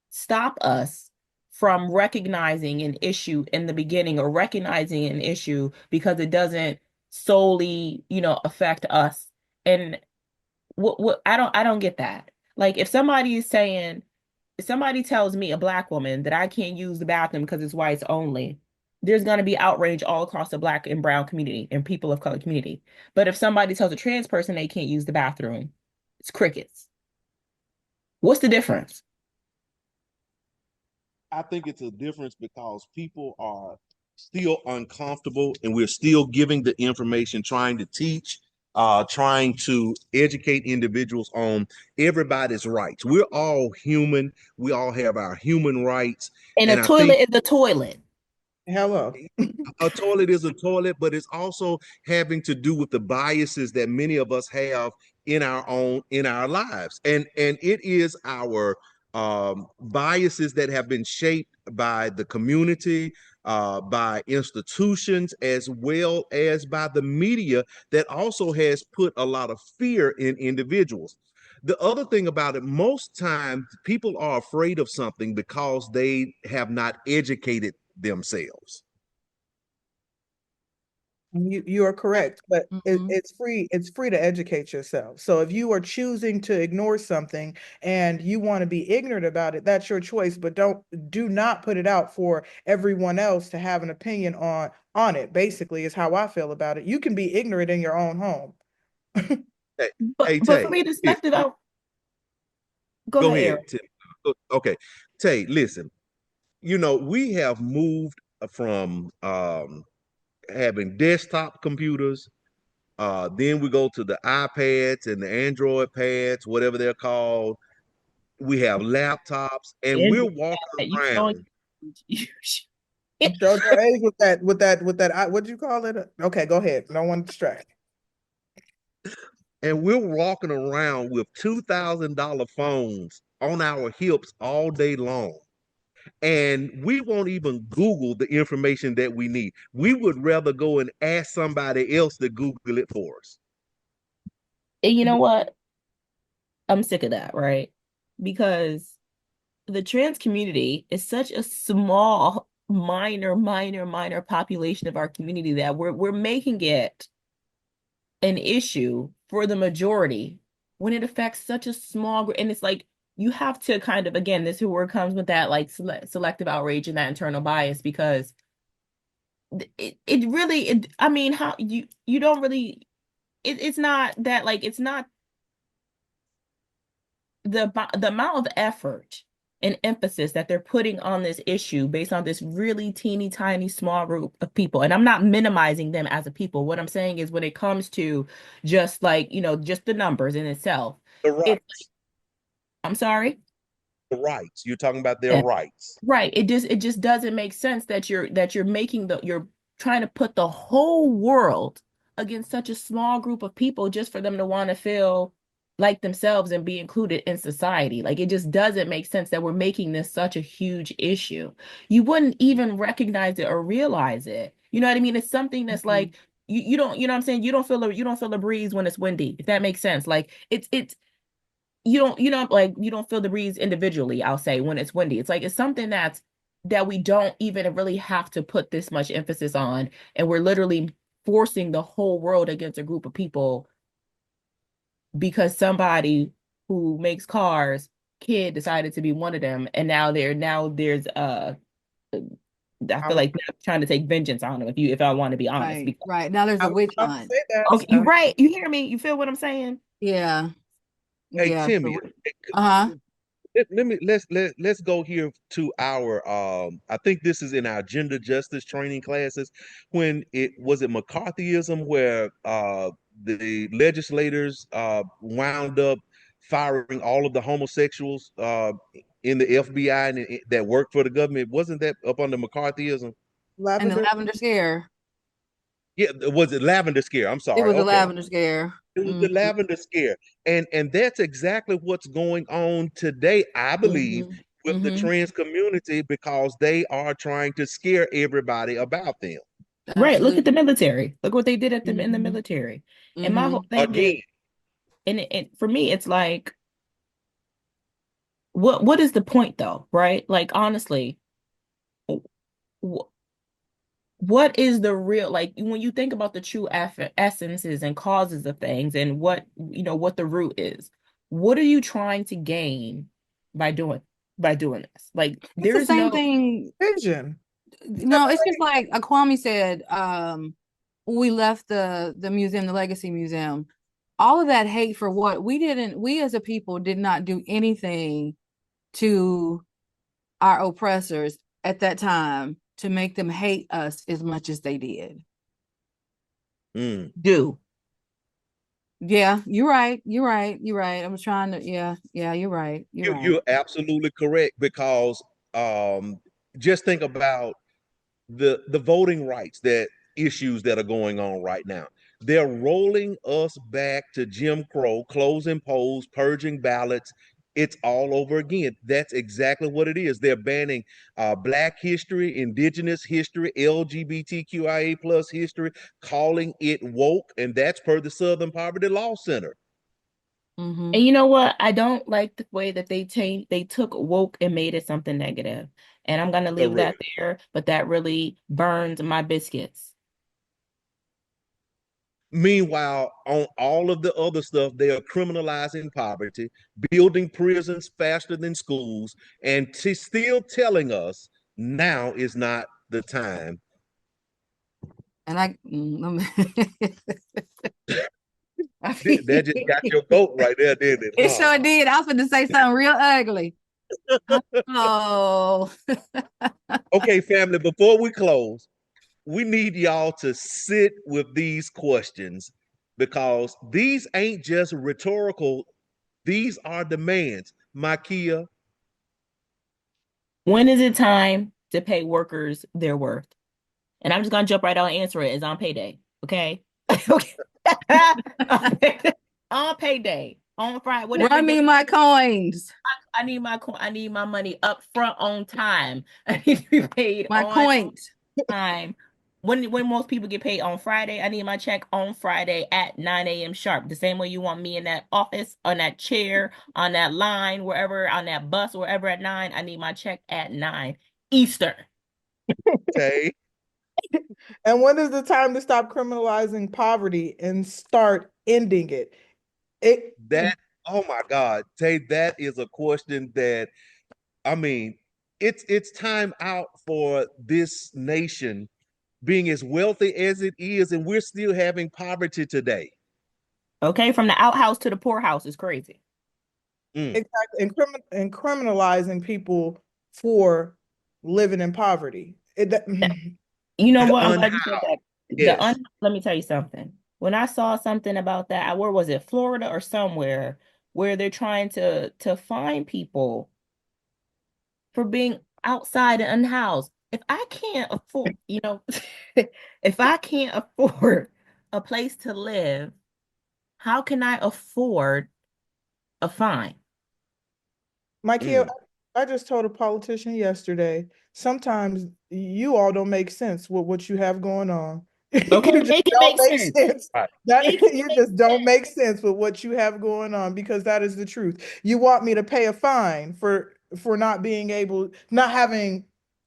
stop us from recognizing an issue in the beginning or recognizing an issue because it doesn't solely, affect us. And what I don't get that. Like if somebody tells me, a black woman, that I can't use the bathroom because it's whites only, there's going to be outrage all across the black and brown community and people of color community. But if somebody tells a trans person they can't use the bathroom, it's crickets. What's the difference? I think it's a difference because people are still uncomfortable and we're still giving the information, trying to teach, trying to educate individuals on everybody's rights. We're all human. We all have our human rights. And a And I think toilet is a toilet. Hello. a toilet is a toilet, but it's also having to do with the biases that many of us have in our lives. And it is our biases that have been shaped by the community, by institutions, as well as by the media that also has put a lot of fear in individuals. The other thing about it, most times people are afraid of something because they have not educated themselves. You are correct, but Mhm. it's free to educate yourself. So if you are choosing to ignore something and you want to be ignorant about it, that's your choice, but do not put it out for everyone else to have an opinion on it. Basically, is how I feel about it. You can be ignorant in your own home. Hey, But hey but for Tay, me, the listen, selective out. Go go ahead, ahead. Errol. Okay, Tay, listen. We have moved from having desktop computers. Then we go to the iPads and the Android pads, whatever they're called. We have laptops, and we're Andrew, walking you showing around, you. You showed your age what'd you call it? Okay, go ahead. No one distract. and we're walking around with $2,000 phones on our hips all day long. And we won't even Google the information that we need. We would rather go and ask somebody else to Google it for us. And you know what? I'm sick of that, right? Because the trans community is such a small, minor population of our community that we're making it an issue for the majority when it affects such a small group. And it's like you have to kind of, again, this is where it comes with that like selective outrage and that internal bias because it really I mean, how you don't really it's not that like it's not the amount of effort and emphasis that they're putting on this issue based on this really teeny tiny small group of people. And I'm not minimizing them as a people. What I'm saying is when it comes to just like, just the numbers in itself, The it's rights, I'm sorry. the rights. You're talking about their rights. Right. It just doesn't make sense that you're making you're trying to put the whole world against such a small group of people just for them to want to feel like themselves and be included in society. Like it just doesn't make sense that we're making this such a huge issue. You wouldn't even recognize it or realize it. You know what I mean? It's something that's Mhm. like you don't, you know what I'm saying? You don't feel the breeze when it's windy, if that makes sense. Like it's you don't feel the breeze individually, I'll say, when it's windy. It's like it's something that we don't even really have to put this much emphasis on, and we're literally forcing the whole world against a group of people because somebody who makes cars kid decided to be one of them, and now there's I feel I'm, like they're trying to take vengeance on them, if I want to be honest, Right, because right. Now there's I a was witch about to hunt. say that. okay, you're right, you hear me, you feel what I'm saying? Yeah, Hey, yeah. Timmy, Uh-huh. let's go here to our I think this is in our gender justice training classes when it was it McCarthyism where the legislators wound up firing all of the homosexuals in the FBI and that worked for the government. Wasn't that up under McCarthyism? And the Lavender. lavender scare. Yeah, was it Lavender Scare? I'm It sorry. was the Okay. lavender scare. It was the Mhm, lavender scare. And that's exactly what's going on today, I believe, mhm, with the mhm. trans community because they are trying to scare everybody about them. Right. Look at the Absolutely. military. Look what they did at them in the Mhm, military. And my whole mhm. thing is, Again, and for me, it's like, what is the point though? Right? Like honestly, wh- what is the real like when you think about the true essences and causes of things and what what the root is? What are you trying to gain by doing this? Like It's the there's same no thing. Vision. No, it's just like Kwame said, when we left the museum, the Legacy Museum, all of that hate for what we as a people did not do anything to our oppressors at that time to make them hate us as much as they did. mm, do. Yeah, you're right. You're right. You're right. I was trying to, yeah, you're right. You're right. you're absolutely correct because um, just think about the voting rights that issues that are going on right now. They're rolling us back to Jim Crow, closing polls, purging ballots. It's all over again. That's exactly what it is. They're banning Black history, Indigenous history, LGBTQIA plus history, calling it woke, and that's per the Southern Poverty Law Center. Mm-hmm. And you know what? I don't like the way that they took woke and made it something negative. And I'm gonna leave that Correct. there, but that really burned my biscuits. Meanwhile, on all of the other stuff, they are criminalizing poverty, building prisons faster than schools, and still telling us now is not the time. And I, That just got your goat right there, didn't it? it Huh? sure did. I was going to say something real ugly. Oh, Okay, family, before we close, we need y'all to sit with these questions because these ain't just rhetorical, these are demands. Mikeya, When is it time to pay workers their worth? And I'm just gonna jump right out and answer it. It's on payday. Okay. Okay. On payday. On Friday, whatever run me day. my coins. I need my money up front on time. I need to be paid My on coins. time. When most people get paid on Friday, I need my check on Friday at 9 a.m. sharp. The same way you want me in that office, on that chair, on that line, wherever, on that bus, wherever at 9, I need my check at 9 Eastern. Tay, And when is the time to stop criminalizing poverty and start ending it? It that, oh my God, Tay, that is a question that I mean, it's time out for this nation being as wealthy as it is, and we're still having poverty today. Okay, from the outhouse to the poorhouse is crazy. Mm. exactly and criminalizing people for living in poverty. You know The what? I'm glad you said unhoused, that. yes. Let me tell you something. When I saw something about that, where was it? Florida or somewhere where they're trying to fine people for being outside and unhoused. If I can't afford, if I can't afford a place to live, how can I afford a fine? Mikeya, Mm. I just told a politician yesterday, sometimes you all don't make sense with what you have going on. Okay, You just make it don't make make sense. sense. Right. That Make it you make just don't sense. make sense with what you have going on because that is the truth. You want me to pay a fine for not being able, not having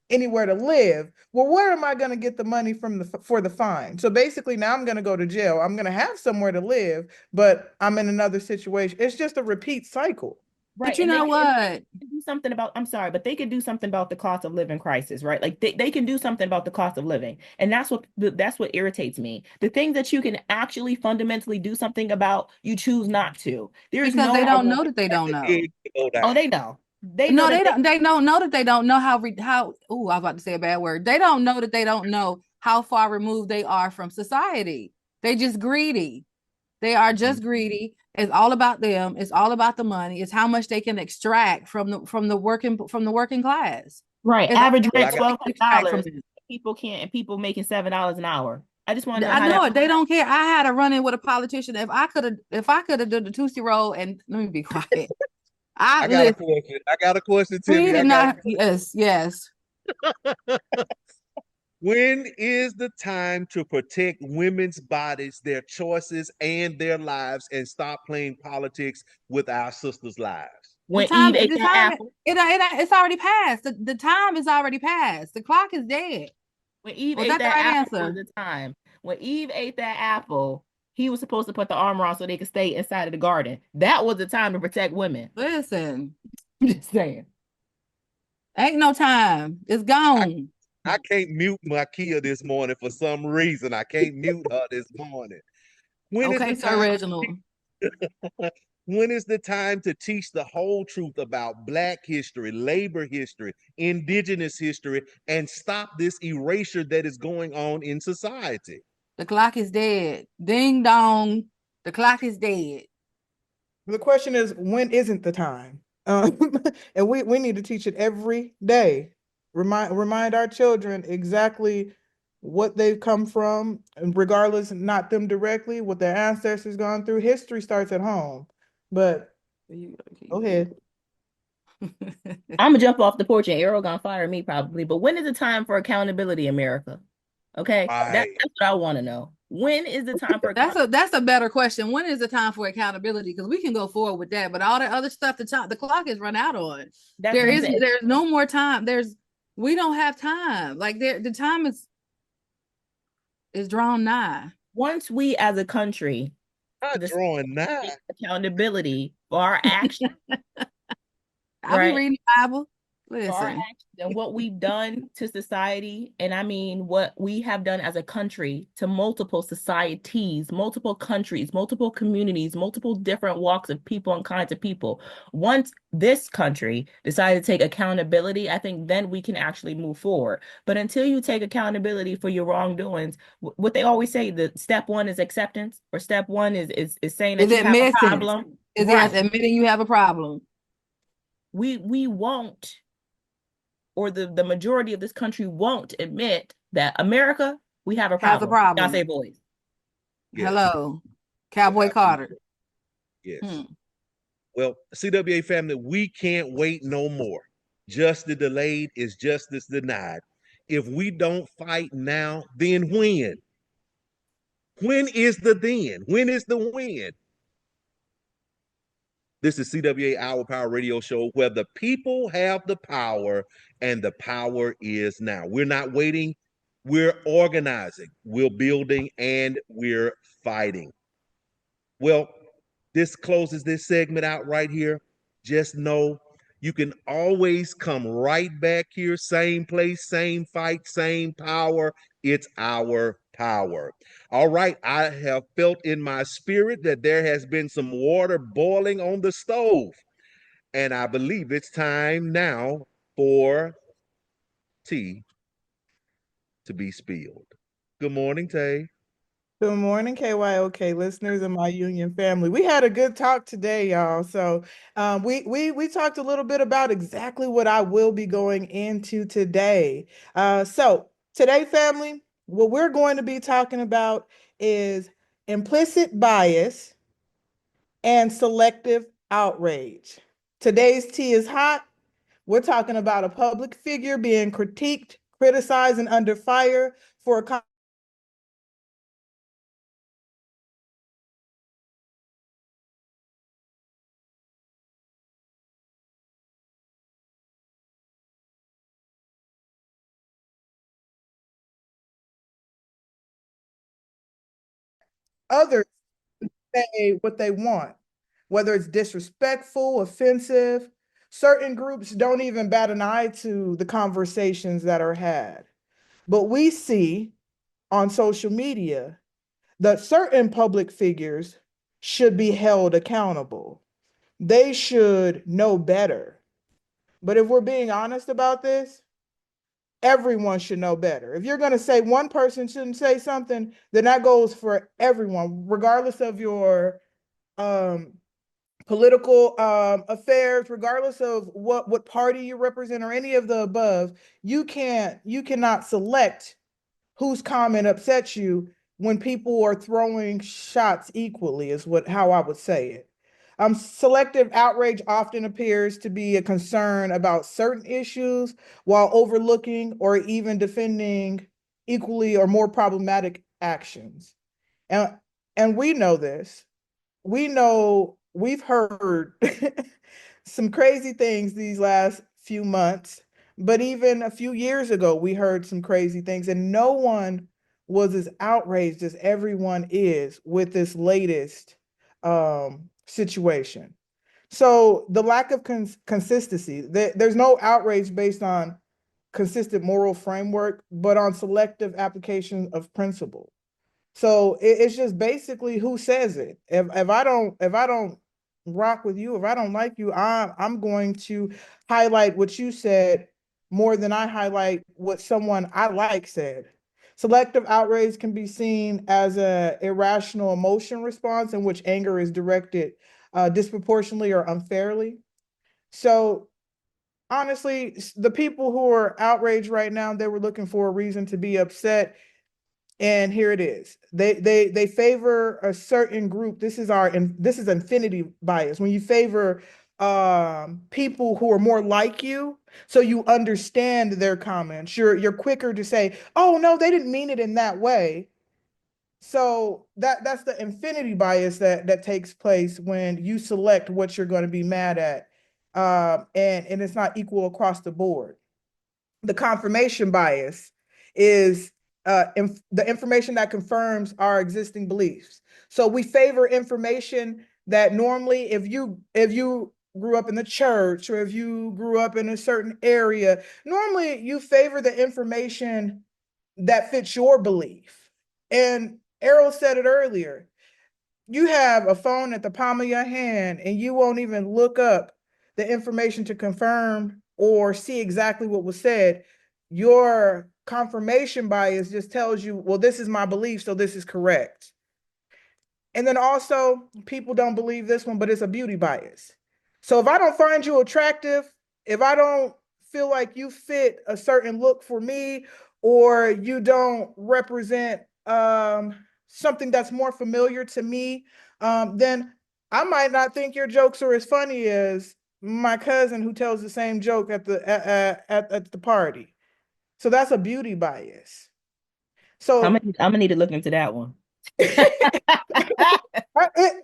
anywhere to live. Well, where am I going to get the money from for the fine? So basically now I'm going to go to jail. I'm going to have somewhere to live, but I'm in another situation. It's just a repeat cycle. But Right. you And know what? can do something about, I'm sorry, but they can do something about the cost of living crisis, right? Like they can do something about the cost of living. And that's what irritates me. The things that you can actually fundamentally do something about, you choose not to. There is Because they no, don't know that they don't know. To go oh, down. they know. They know No, that they don't. They don't know that they don't know how. Oh, I was about to say a bad word. They don't know that they don't know how far removed they are from society. They just greedy. They are just greedy. It's all about them. It's all about the money. It's how much they can extract from the working class. right. It's Average Well, rent I got extract from $1,200. them. People can't, and people making $7 an hour. I just want to know I how know that. it. They don't care. I had a run in with a politician. If I could have done the Tootsie Roll, and let me be quiet. I got a Listen. question. I got a question, We Timmy. did not. Yes, yes. When is the time to protect women's bodies, their choices, and their lives, and stop playing politics with our sisters' lives? The When time, Eve ate the that time, apple, it's already passed. The time is already passed. The clock is dead. when Eve Was ate that the that right apple was answer? the time. When Eve ate that apple, he was supposed to put the armor on so they could stay inside of the garden. That was the time to protect women. Listen, I'm just saying. Ain't no time. It's gone. I can't mute Mikeya this morning for some reason. I can't mute her this morning. When is the Okay, Sir time? Reginald. When is the time to teach the whole truth about Black history, labor history, indigenous history, and stop this erasure that is going on in society? The clock is dead. Ding dong. The clock is dead. The question is, when isn't the time? And we need to teach it every day. Remind our children exactly what they've come from, and regardless, not them directly, what their ancestors gone through. History starts at home. But go ahead. I'm gonna jump off the porch and Errol gonna fire me probably. But when is the time for accountability, America? Okay, Right. that's what I want to know. When is the time for That's a better question. When is the time for accountability? Because we can go forward with that, but all the other stuff, the clock is run out on. That's what I'm saying. There's no more time. We don't have time. Like the time is drawn nigh. Once we as a country Not decide drawing to nigh. take accountability for our actions, I'll be right? reading the Bible. For our Listen, actions and what we've done to society, and I mean what we have done as a country to multiple societies, multiple countries, multiple communities, multiple different walks of people and kinds of people. Once this country decided to take accountability, I think then we can actually move forward. But until you take accountability for your wrongdoings, what they always say, the step one is acceptance, or step one is saying that is you it have a missing? problem. Is Right. it admitting you have a problem? We won't, or the majority of this country won't admit that America, we have a Has a problem. problem. Beyonce boys. Yes. Hello, Cowboy Carter. Yes. Hmm. Well, CWA family, we can't wait no more. Justice delayed is justice denied. If we don't fight now, then when? When is the then? When is the when? This is CWA Our Power Radio Show, where the people have the power and the power is now. We're not waiting, we're organizing, we're building, and we're fighting. Well, this closes this segment out right here. Just know you can always come right back here, same place, same fight, same power. It's our power. All right, I have felt in my spirit that there has been some water boiling on the stove, and I believe it's time now for tea to be spilled. Good morning, Tay. Good morning, KYOK listeners and my union family. We had a good talk today, y'all. So we talked a little bit about exactly what I will be going into today. So today, family, what we're going to be talking about is implicit bias and selective outrage. Today's tea is hot. We're talking about a public figure being critiqued, criticized, and under fire for a others say what they want, whether it's disrespectful, offensive. Certain groups don't even bat an eye to the conversations that are had. But we see on social media that certain public figures should be held accountable. They should know better. But if we're being honest about this, everyone should know better. If you're going to say one person shouldn't say something, then that goes for everyone, regardless of your um, political affairs, regardless of what party you represent or any of the above. You cannot select whose comment upsets you when people are throwing shots equally, is how I would say it. Selective outrage often appears to be a concern about certain issues while overlooking or even defending equally or more problematic actions. And we know this. We've heard some crazy things these last few months, but even a few years ago, we heard some crazy things, and no one was as outraged as everyone is with this latest situation. So the lack of consistency, there's no outrage based on consistent moral framework, but on selective application of principle. So it's just basically who says it. If I don't rock with you, if I don't like you, I'm going to highlight what you said more than I highlight what someone I like said. Selective outrage can be seen as a irrational emotion response in which anger is directed disproportionately or unfairly. So honestly, the people who are outraged right now, they were looking for a reason to be upset, and here it is. They favor a certain group. This is infinity bias. When you favor people who are more like you, so you understand their comments. You're quicker to say, "Oh no, they didn't mean it in that way." So that's the infinity bias that takes place when you select what you're going to be mad at, and it's not equal across the board. The confirmation bias is the information that confirms our existing beliefs. So we favor information that normally, if you grew up in the church or if you grew up in a certain area, normally you favor the information that fits your belief. And Errol said it earlier. You have a phone at the palm of your hand and you won't even look up the information to confirm or see exactly what was said. Your confirmation bias just tells you, well, this is my belief, so this is correct. And then also, people don't believe this one, but it's a beauty bias. So if I don't find you attractive, if I don't feel like you fit a certain look for me, or you don't represent something that's more familiar to me, then I might not think your jokes are as funny as my cousin who tells the same joke at the party. So that's a beauty bias. I'm So gonna need to look into that one.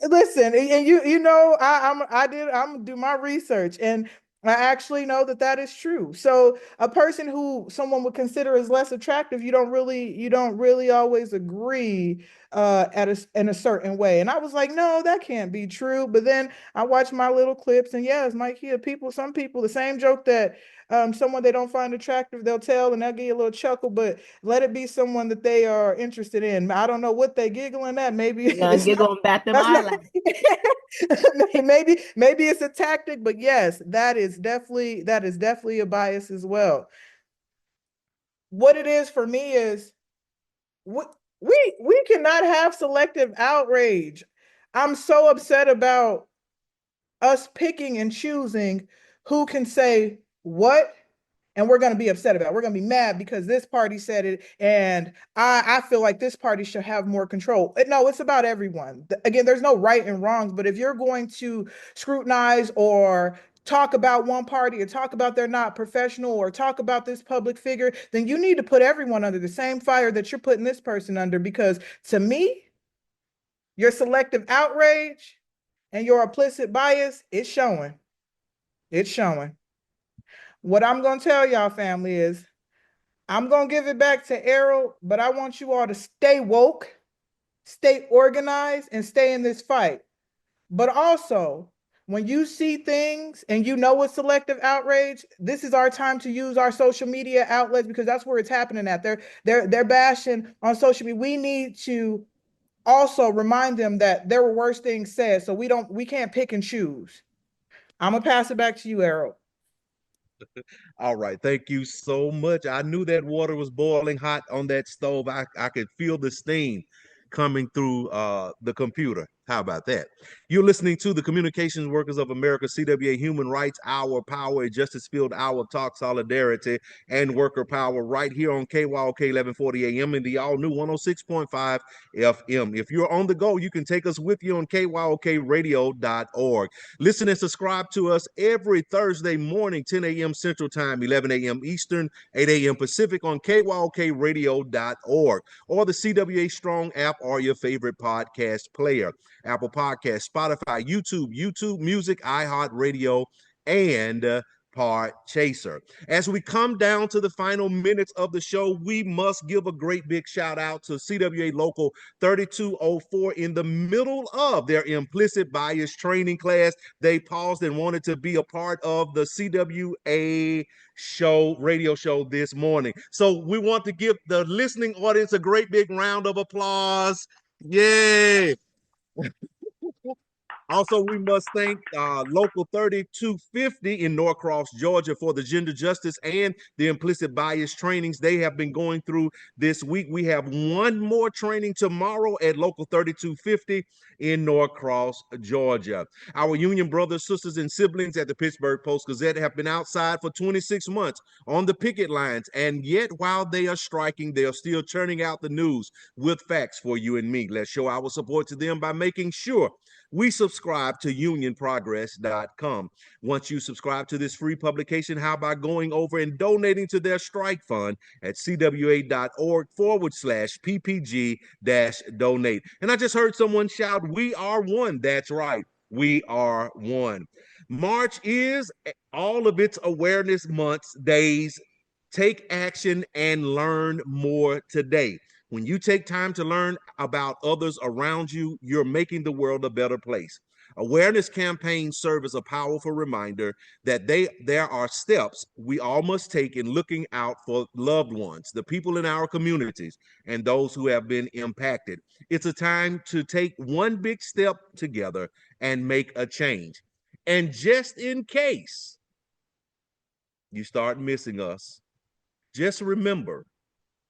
listen, and you know, I'm gonna do my research, and I actually know that is true. So a person who someone would consider as less attractive, you don't really always agree in a certain way. And I was like, no, that can't be true. But then I watched my little clips, and yes, Mikeya, some people, the same joke that someone they don't find attractive, they'll tell, and they'll give you a little chuckle, but let it be someone that they are interested in. I don't know what they giggling at. Maybe it's Giggle back to that's my not, life. maybe it's a tactic, but yes, that is definitely a bias as well. What it is for me is what we cannot have selective outrage. I'm so upset about us picking and choosing who can say what, and we're going to be upset about it. We're going to be mad because this party said it, and I feel like this party should have more control. No, it's about everyone. Again, there's no right and wrongs, but if you're going to scrutinize or talk about one party or talk about they're not professional or talk about this public figure, then you need to put everyone under the same fire that you're putting this person under, because to me, your selective outrage and your implicit bias is showing. It's showing. What I'm going to tell y'all, family, is I'm going to give it back to Errol, but I want you all to stay woke, stay organized, and stay in this fight. But also, when you see things and you know it's selective outrage, this is our time to use our social media outlets, because that's where it's happening at. They're bashing on social media. We need to also remind them that there were worse things said, so we can't pick and choose. I'm gonna pass it back to you, Errol. All right. Thank you so much. I knew that water was boiling hot on that stove. I could feel the steam coming through the computer. How about that? You're listening to the Communications Workers of America, CWA Human Rights Hour, Power, a Justice-Filled Hour of Talk, Solidarity, and Worker Power right here on KYOK 1140 AM and the all-new 106.5 FM. If you're on the go, you can take us with you on KYOKradio.org. Listen and subscribe to us every Thursday morning, 10 a.m. Central Time, 11 a.m. Eastern, 8 a.m. Pacific on KYOKradio.org or the CWA Strong app or your favorite podcast player. Apple Podcasts, Spotify, YouTube Music, iHeartRadio, and Podchaser. As we come down to the final minutes of the show, we must give a great big shout out to CWA Local 3204 in the middle of their implicit bias training class. They paused and wanted to be a part of the CWA radio show this morning. So we want to give the listening audience a great big round of applause. Yay! Also, we must thank Local 3250 in Norcross, Georgia for the gender justice and the implicit bias trainings they have been going through this week. We have one more training tomorrow at Local 3250 in Norcross, Georgia. Our union brothers, sisters, and siblings at the Pittsburgh Post-Gazette have been outside for 26 months on the picket lines, and yet while they are striking, they are still churning out the news with facts for you and me. Let's show our support to them by making sure we subscribe to unionprogress.com. Once you subscribe to this free publication, how about going over and donating to their strike fund at cwa.org/ppg-donate. And I just heard someone shout, "We are one." That's right. We are one. March is all of its awareness months, days. Take action and learn more today. When you take time to learn about others around you, you're making the world a better place. Awareness campaigns serve as a powerful reminder that there are steps we all must take in looking out for loved ones, the people in our communities, and those who have been impacted. It's a time to take one big step together and make a change. And just in case you start missing us, just remember,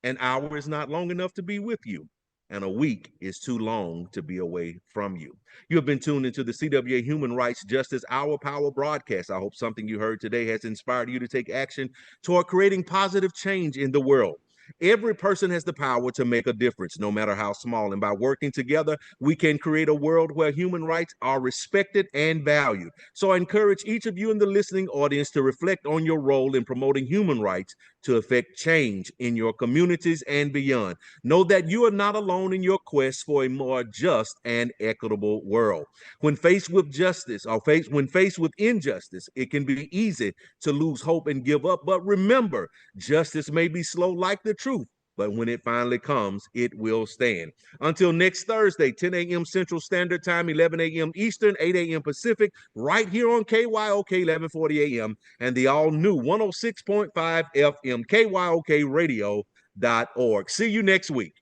an hour is not long enough to be with you, and a week is too long to be away from you. You have been tuned into the CWA Human Rights Justice Hour Power broadcast. I hope something you heard today has inspired you to take action toward creating positive change in the world. Every person has the power to make a difference, no matter how small. And by working together, we can create a world where human rights are respected and valued. So I encourage each of you in the listening audience to reflect on your role in promoting human rights to affect change in your communities and beyond. Know that you are not alone in your quest for a more just and equitable world. When faced with justice or when faced with injustice, it can be easy to lose hope and give up. But remember, justice may be slow like the truth, but when it finally comes, it will stand. Until next Thursday, 10 a.m. Central Standard Time, 11 a.m. Eastern, 8 a.m. Pacific, right here on KYOK 1140 a.m. and the all-new 106.5 FM, KYOKradio.org. See you next week.